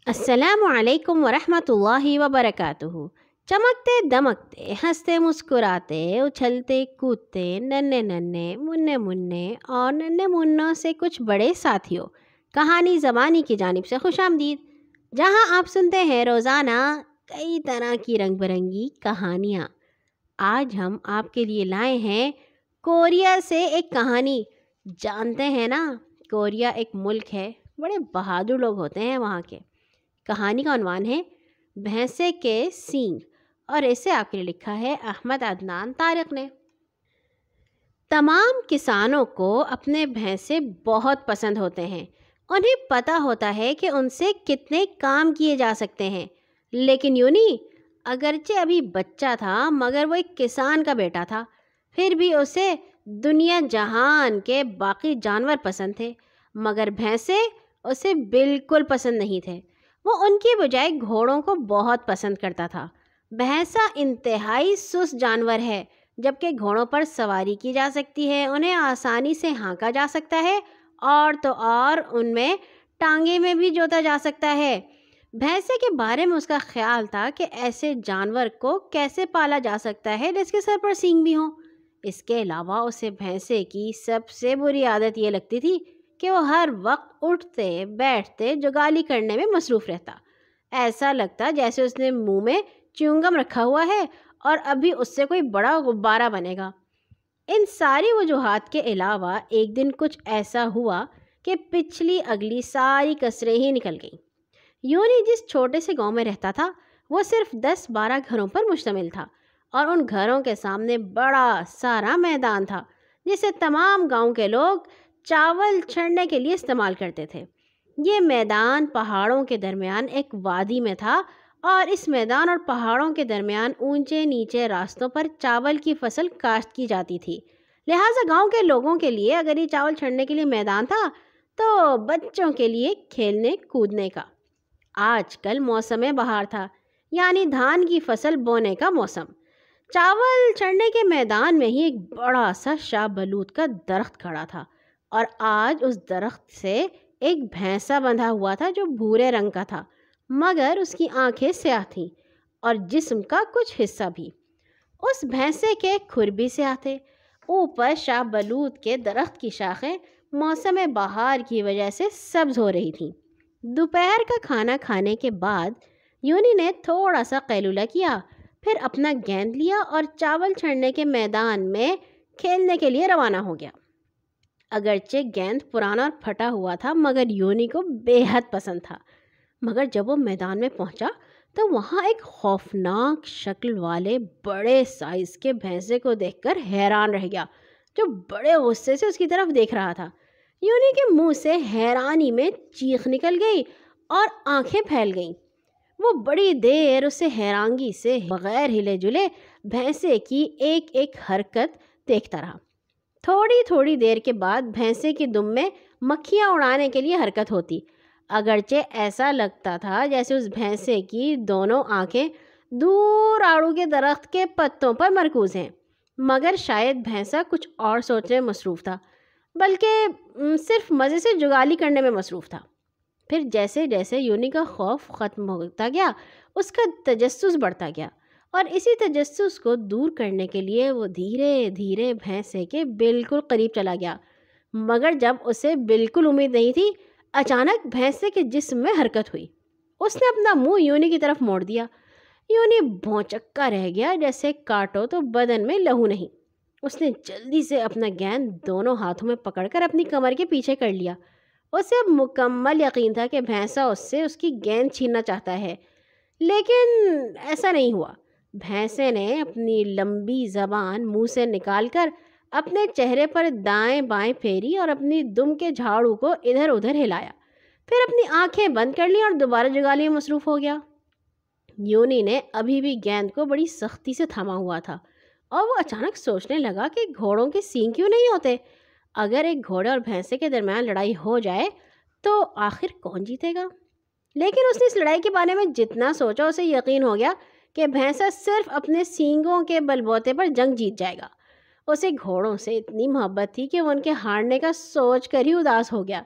السلام علیکم ورحمۃ اللہ وبرکاتہ۔ چمکتے دمکتے، ہنستے مسکراتے، اچھلتے کودتے، ننھے ننھے مننے مننے اور ننھے منوں سے کچھ بڑے ساتھیوں، کہانی زبانی کی جانب سے خوش آمدید، جہاں آپ سنتے ہیں روزانہ کئی طرح کی رنگ برنگی کہانیاں۔ آج ہم آپ کے لیے لائے ہیں کوریا سے ایک کہانی۔ جانتے ہیں نا، کوریا ایک ملک ہے، بڑے بہادر لوگ ہوتے ہیں وہاں کے۔ کہانی کا عنوان ہے بھینسے کے سینگ، اور اسے آپ کے لیے لکھا ہے احمد عدنان طارق نے۔ تمام کسانوں کو اپنے بھینسے بہت پسند ہوتے ہیں۔ انہیں پتہ ہوتا ہے کہ ان سے کتنے کام کیے جا سکتے ہیں، لیکن یوں نہیں، اگرچہ ابھی بچہ تھا مگر وہ ایک کسان کا بیٹا تھا، پھر بھی اسے دنیا جہان کے باقی جانور پسند تھے، مگر بھینسے اسے بالکل پسند نہیں تھے۔ وہ ان کی بجائے گھوڑوں کو بہت پسند کرتا تھا۔ بھینسا انتہائی سست جانور ہے، جبکہ گھوڑوں پر سواری کی جا سکتی ہے، انہیں آسانی سے ہانکا جا سکتا ہے، اور تو اور ان میں ٹانگے میں بھی جوتا جا سکتا ہے۔ بھینسے کے بارے میں اس کا خیال تھا کہ ایسے جانور کو کیسے پالا جا سکتا ہے جس کے سر پر سینگ بھی ہوں۔ اس کے علاوہ اسے بھینسے کی سب سے بری عادت یہ لگتی تھی کہ وہ ہر وقت اٹھتے بیٹھتے جگالی کرنے میں مصروف رہتا۔ ایسا لگتا جیسے اس نے منہ میں چیونگم رکھا ہوا ہے اور ابھی اس سے کوئی بڑا غبارہ بنے گا۔ ان ساری وجوہات کے علاوہ ایک دن کچھ ایسا ہوا کہ پچھلی اگلی ساری کسریں ہی نکل گئیں۔ یونی جس چھوٹے سے گاؤں میں رہتا تھا وہ صرف 10-12 گھروں پر مشتمل تھا، اور ان گھروں کے سامنے بڑا سارا میدان تھا جسے تمام گاؤں کے لوگ چاول چھڑنے کے لیے استعمال کرتے تھے۔ یہ میدان پہاڑوں کے درمیان ایک وادی میں تھا، اور اس میدان اور پہاڑوں کے درمیان اونچے نیچے راستوں پر چاول کی فصل کاشت کی جاتی تھی۔ لہٰذا گاؤں کے لوگوں کے لیے اگر یہ چاول چھڑنے کے لیے میدان تھا تو بچوں کے لیے کھیلنے کودنے کا۔ آج کل موسم بہار تھا، یعنی دھان کی فصل بونے کا موسم۔ چاول چھڑنے کے میدان میں ہی ایک بڑا سا شاہ بلوط کا درخت کھڑا تھا، اور آج اس درخت سے ایک بھینسا بندھا ہوا تھا جو بھورے رنگ کا تھا، مگر اس کی آنکھیں سیاہ تھیں اور جسم کا کچھ حصہ بھی۔ اس بھینسے کے کھر بھی سیاہ تھے۔ اوپر شاہ بلوط کے درخت کی شاخیں موسم بہار کی وجہ سے سبز ہو رہی تھیں۔ دوپہر کا کھانا کھانے کے بعد یونی نے تھوڑا سا قیلولہ کیا، پھر اپنا گیند لیا اور چاول چھڑنے کے میدان میں کھیلنے کے لیے روانہ ہو گیا۔ اگرچہ گیند پرانا اور پھٹا ہوا تھا مگر یونی کو بے حد پسند تھا۔ مگر جب وہ میدان میں پہنچا تو وہاں ایک خوفناک شکل والے بڑے سائز کے بھینسے کو دیکھ کر حیران رہ گیا، جو بڑے غصے سے اس کی طرف دیکھ رہا تھا۔ یونی کے منہ سے حیرانی میں چیخ نکل گئی اور آنکھیں پھیل گئیں۔ وہ بڑی دیر اسے حیرانگی سے بغیر ہلے جلے بھینسے کی ایک ایک حرکت دیکھتا رہا۔ تھوڑی دیر کے بعد بھینسے کی دم میں مکھیاں اڑانے کے لیے حرکت ہوتی، اگرچہ ایسا لگتا تھا جیسے اس بھینسے کی دونوں آنکھیں دور آڑو کے درخت کے پتوں پر مرکوز ہیں، مگر شاید بھینسا کچھ اور سوچنے میں مصروف تھا، بلکہ صرف مزے سے جگالی کرنے میں مصروف تھا۔ پھر جیسے جیسے یونی کا خوف ختم ہوتا گیا اس کا تجسس بڑھتا گیا، اور اسی تجسس کو دور کرنے کے لیے وہ دھیرے دھیرے بھینسے کے بالکل قریب چلا گیا۔ مگر جب اسے بالکل امید نہیں تھی، اچانک بھینسے کے جسم میں حرکت ہوئی۔ اس نے اپنا منہ یونی کی طرف موڑ دیا۔ یونی بھونچکا رہ گیا، جیسے کاٹو تو بدن میں لہو نہیں۔ اس نے جلدی سے اپنا گیند دونوں ہاتھوں میں پکڑ کر اپنی کمر کے پیچھے کر لیا۔ اسے اب مکمل یقین تھا کہ بھینسا اس سے اس کی گیند چھیننا چاہتا ہے، لیکن ایسا نہیں ہوا۔ بھینسے نے اپنی لمبی زبان منہ سے نکال کر اپنے چہرے پر دائیں بائیں پھیری اور اپنی دم کے جھاڑو کو ادھر ادھر ہلایا، پھر اپنی آنکھیں بند کر لی اور دوبارہ جگالی میں مصروف ہو گیا۔ یونی نے ابھی بھی گیند کو بڑی سختی سے تھاما ہوا تھا، اور وہ اچانک سوچنے لگا کہ گھوڑوں کے سینگ کیوں نہیں ہوتے؟ اگر ایک گھوڑے اور بھینسے کے درمیان لڑائی ہو جائے تو آخر کون جیتے گا؟ لیکن اس نے اس لڑائی کے بارے میں جتنا سوچا اسے یقین ہو گیا کہ بھینسا صرف اپنے سینگوں کے بل بوتے پر جنگ جیت جائے گا۔ اسے گھوڑوں سے اتنی محبت تھی کہ وہ ان کے ہارنے کا سوچ کر ہی اداس ہو گیا۔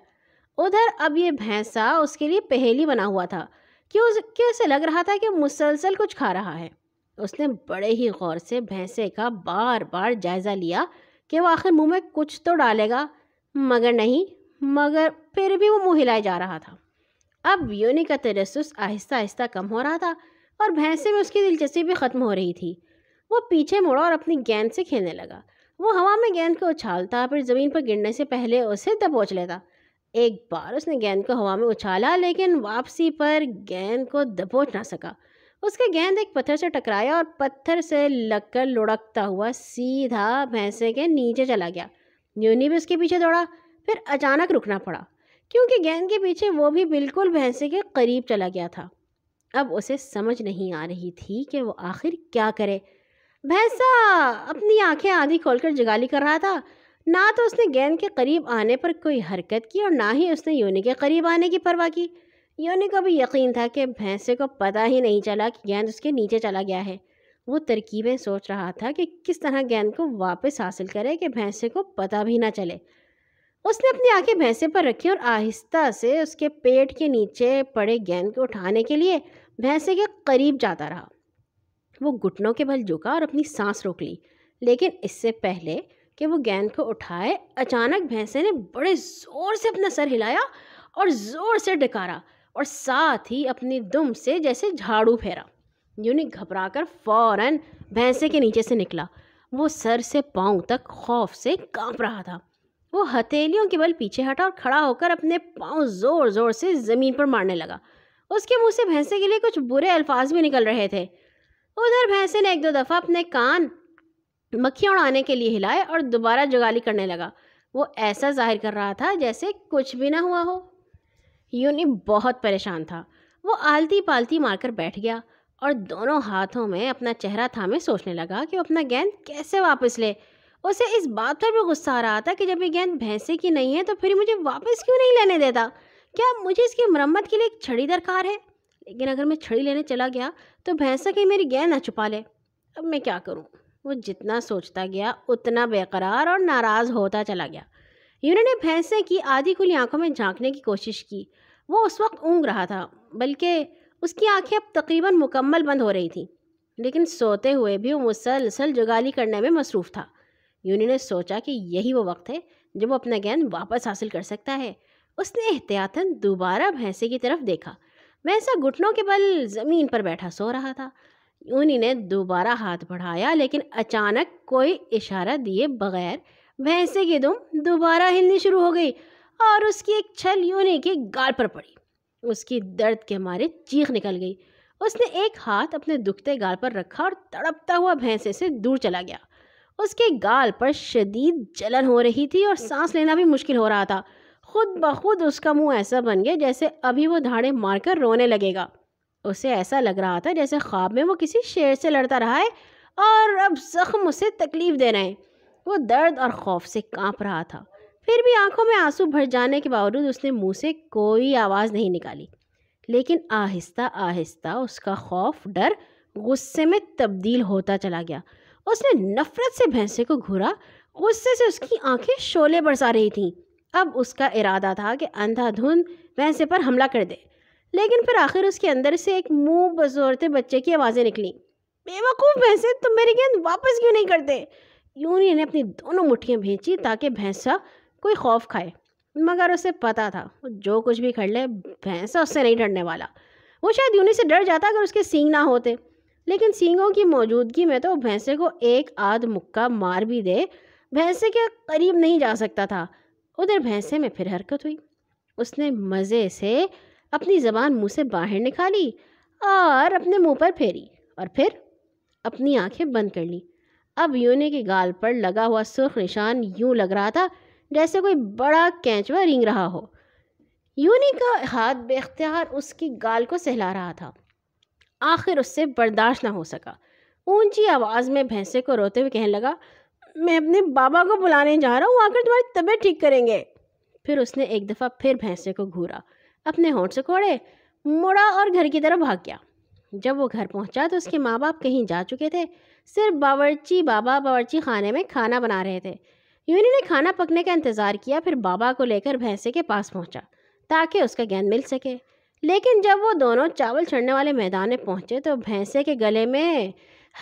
ادھر اب یہ بھینسا اس کے لیے پہیلی بنا ہوا تھا کیوں اسے لگ رہا تھا کہ مسلسل کچھ کھا رہا ہے۔ اس نے بڑے ہی غور سے بھینسے کا بار بار جائزہ لیا کہ وہ آخر منہ میں کچھ تو ڈالے گا، مگر پھر بھی وہ منہ ہلائے جا رہا تھا۔ اب یونی کا تجسس آہستہ آہستہ کم ہو رہا تھا اور بھینسے میں اس کی دلچسپی بھی ختم ہو رہی تھی۔ وہ پیچھے مڑا اور اپنی گیند سے کھیلنے لگا۔ وہ ہوا میں گیند کو اچھالتا، پھر زمین پر گرنے سے پہلے اسے دبوچ لیتا۔ ایک بار اس نے گیند کو ہوا میں اچھالا، لیکن واپسی پر گیند کو دبوچ نہ سکا۔ اس کا گیند ایک پتھر سے ٹکرایا اور پتھر سے لگ کر لڑکتا ہوا سیدھا بھینسے کے نیچے چلا گیا۔ یونی بھی اس کے پیچھے دوڑا، پھر اچانک رکنا پڑا کیونکہ گیند کے پیچھے وہ بھی بالکل بھینسے کے قریب چلا گیا تھا۔ اب اسے سمجھ نہیں آ رہی تھی کہ وہ آخر کیا کرے۔ بھینسا اپنی آنکھیں آدھی کھول کر جگالی کر رہا تھا۔ نہ تو اس نے گیند کے قریب آنے پر کوئی حرکت کی اور نہ ہی اس نے یونی کے قریب آنے کی پرواہ کی۔ یونی کو بھی یقین تھا کہ بھینسے کو پتہ ہی نہیں چلا کہ گیند اس کے نیچے چلا گیا ہے۔ وہ ترکیبیں سوچ رہا تھا کہ کس طرح گیند کو واپس حاصل کرے کہ بھینسے کو پتہ بھی نہ چلے۔ اس نے اپنی آنکھیں بھینسے پر رکھی اور آہستہ سے اس کے پیٹ کے نیچے پڑے گیند کو اٹھانے کے لیے بھینسے کے قریب جاتا رہا۔ وہ گھٹنوں کے بل جھکا اور اپنی سانس روک لی، لیکن اس سے پہلے کہ وہ گیند کو اٹھائے، اچانک بھینسے نے بڑے زور سے اپنا سر ہلایا اور زور سے ڈکارا اور ساتھ ہی اپنی دم سے جیسے جھاڑو پھیرا۔ یونی گھبرا کر فوراً بھینسے کے نیچے سے نکلا۔ وہ سر سے پاؤں تک خوف سے کانپ رہا تھا۔ وہ ہتھیلیوں کے بل پیچھے ہٹا اور کھڑا ہو کر اپنے پاؤں زور زور سے زمین پر مارنے لگا۔ اس کے منہ سے بھینسے کے لیے کچھ برے الفاظ بھی نکل رہے تھے۔ ادھر بھینسے نے ایک دو دفعہ اپنے کان مکھیاں اڑانے کے لیے ہلائے اور دوبارہ جگالی کرنے لگا۔ وہ ایسا ظاہر کر رہا تھا جیسے کچھ بھی نہ ہوا ہو۔ یونی بہت پریشان تھا۔ وہ آلتی پالتی مار کر بیٹھ گیا اور دونوں ہاتھوں میں اپنا چہرہ تھامے سوچنے لگا کہ وہ اپنا گیند کیسے واپس لے۔ اسے اس بات پر بھی غصہ آ رہا تھا کہ جب یہ گیند بھینسے کی نہیں ہے تو پھر مجھے واپس کیوں نہیں لینے دیتا؟ کیا مجھے اس کی مرمت کے لیے ایک چھڑی درکار ہے؟ لیکن اگر میں چھڑی لینے چلا گیا تو بھینسا کہیں میری گیند نہ چھپا لے۔ اب میں کیا کروں؟ وہ جتنا سوچتا گیا اتنا بے قرار اور ناراض ہوتا چلا گیا۔ یونی نے بھینسے کی آدھی کھلی آنکھوں میں جھانکنے کی کوشش کی۔ وہ اس وقت اونگ رہا تھا، بلکہ اس کی آنکھیں اب تقریباً مکمل بند ہو رہی تھیں، لیکن سوتے ہوئے بھی وہ مسلسل جگالی کرنے میں مصروف تھا۔ یونی نے سوچا کہ یہی وہ وقت ہے جب وہ اپنا گیند واپس حاصل کر سکتا ہے۔ اس نے احتیاطاً دوبارہ بھینسے کی طرف دیکھا۔ بھینسا گھٹنوں کے بل زمین پر بیٹھا سو رہا تھا۔ یونی نے دوبارہ ہاتھ بڑھایا، لیکن اچانک کوئی اشارہ دیے بغیر بھینسے کی دم دوبارہ ہلنی شروع ہو گئی اور اس کی ایک چھل یونی کے گال پر پڑی۔ اس کی درد کے مارے چیخ نکل گئی۔ اس نے ایک ہاتھ اپنے دکھتے گال پر رکھا اور تڑپتا ہوا بھینسے سے دور چلا گیا۔ اس کے گال پر شدید جلن ہو رہی تھی اور سانس لینا بھی مشکل ہو رہا تھا۔ خود بخود اس کا منہ ایسا بن گیا جیسے ابھی وہ دھاڑے مار کر رونے لگے گا۔ اسے ایسا لگ رہا تھا جیسے خواب میں وہ کسی شیر سے لڑتا رہا ہے اور اب زخم اسے تکلیف دے رہے ہیں۔ وہ درد اور خوف سے کانپ رہا تھا، پھر بھی آنکھوں میں آنسو بھر جانے کے باوجود اس نے منہ سے کوئی آواز نہیں نکالی۔ لیکن آہستہ آہستہ اس کا خوف ڈر غصے میں تبدیل ہوتا چلا گیا۔ اس نے نفرت سے بھینسے کو گھورا۔ غصے سے اس کی آنکھیں شعلے برسا رہی تھیں۔ اب اس کا ارادہ تھا کہ اندھا دھند بھینسے پر حملہ کر دے، لیکن پھر آخر اس کے اندر سے ایک منہ بزورتے بچے کی آوازیں نکلیں۔ بے وقوف بھینسے، تم میری گیند واپس کیوں نہیں کرتے؟ یونی نے اپنی دونوں مٹھیاں بھینچی تاکہ بھینسا کوئی خوف کھائے، مگر اسے پتا تھا وہ جو کچھ بھی کر لے بھینسا اس سے نہیں ڈرنے والا۔ وہ شاید یونی سے ڈر جاتا اگر اس کے سینگ نہ ہوتے، لیکن سینگوں کی موجودگی میں تو بھینسے کو ایک آدھ مکہ مار بھی دے بھینسے کے قریب نہیں جا سکتا تھا۔ ادھر بھینسے میں پھر حرکت ہوئی۔ اس نے مزے سے اپنی زبان منہ سے باہر نکالی اور اپنے منہ پر پھیری اور پھر اپنی آنکھیں بند کر لی۔ اب یونی کے گال پر لگا ہوا سرخ نشان یوں لگ رہا تھا جیسے کوئی بڑا کینچوا رینگ رہا ہو۔ یونی کا ہاتھ بے اختیار اس کی گال کو سہلا رہا تھا۔ آخر اس سے برداشت نہ ہو سکا۔ اونچی آواز میں بھینسے کو روتے ہوئے کہنے لگا، میں اپنے بابا کو بلانے جا رہا ہوں، آ کر تمہاری طبیعت ٹھیک کریں گے۔ پھر اس نے ایک دفعہ پھر بھینسے کو گھورا، اپنے ہونٹ سے کوڑے، مڑا اور گھر کی طرف بھاگ گیا۔ جب وہ گھر پہنچا تو اس کے ماں باپ کہیں جا چکے تھے، صرف باورچی بابا باورچی خانے میں کھانا بنا رہے تھے۔ یونی نے کھانا پکنے کا انتظار کیا، پھر بابا کو لے کر بھینسے کے پاس پہنچا تاکہ اس کا گیند مل سکے، لیکن جب وہ دونوں چاول چھڑنے والے میدان میں پہنچے تو بھینسے کے گلے میں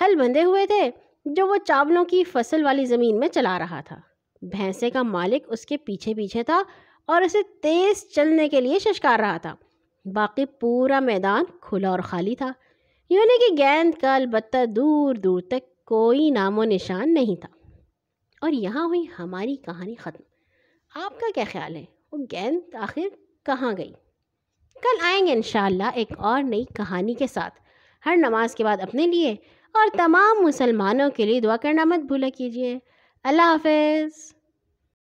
ہل بندھے ہوئے تھے جو وہ چاولوں کی فصل والی زمین میں چلا رہا تھا۔ بھینسے کا مالک اس کے پیچھے پیچھے تھا اور اسے تیز چلنے کے لیے ششکار رہا تھا۔ باقی پورا میدان کھلا اور خالی تھا، یونی کہ گیند کا البتہ دور دور تک کوئی نام و نشان نہیں تھا۔ اور یہاں ہوئی ہماری کہانی ختم۔ آپ کا کیا خیال ہے، وہ گیند آخر کہاں گئی؟ کل آئیں گے انشاءاللہ ایک اور نئی کہانی کے ساتھ۔ ہر نماز کے بعد اپنے لیے اور تمام مسلمانوں کے لیے دعا کرنا مت بھولا کیجیے۔ اللہ حافظ۔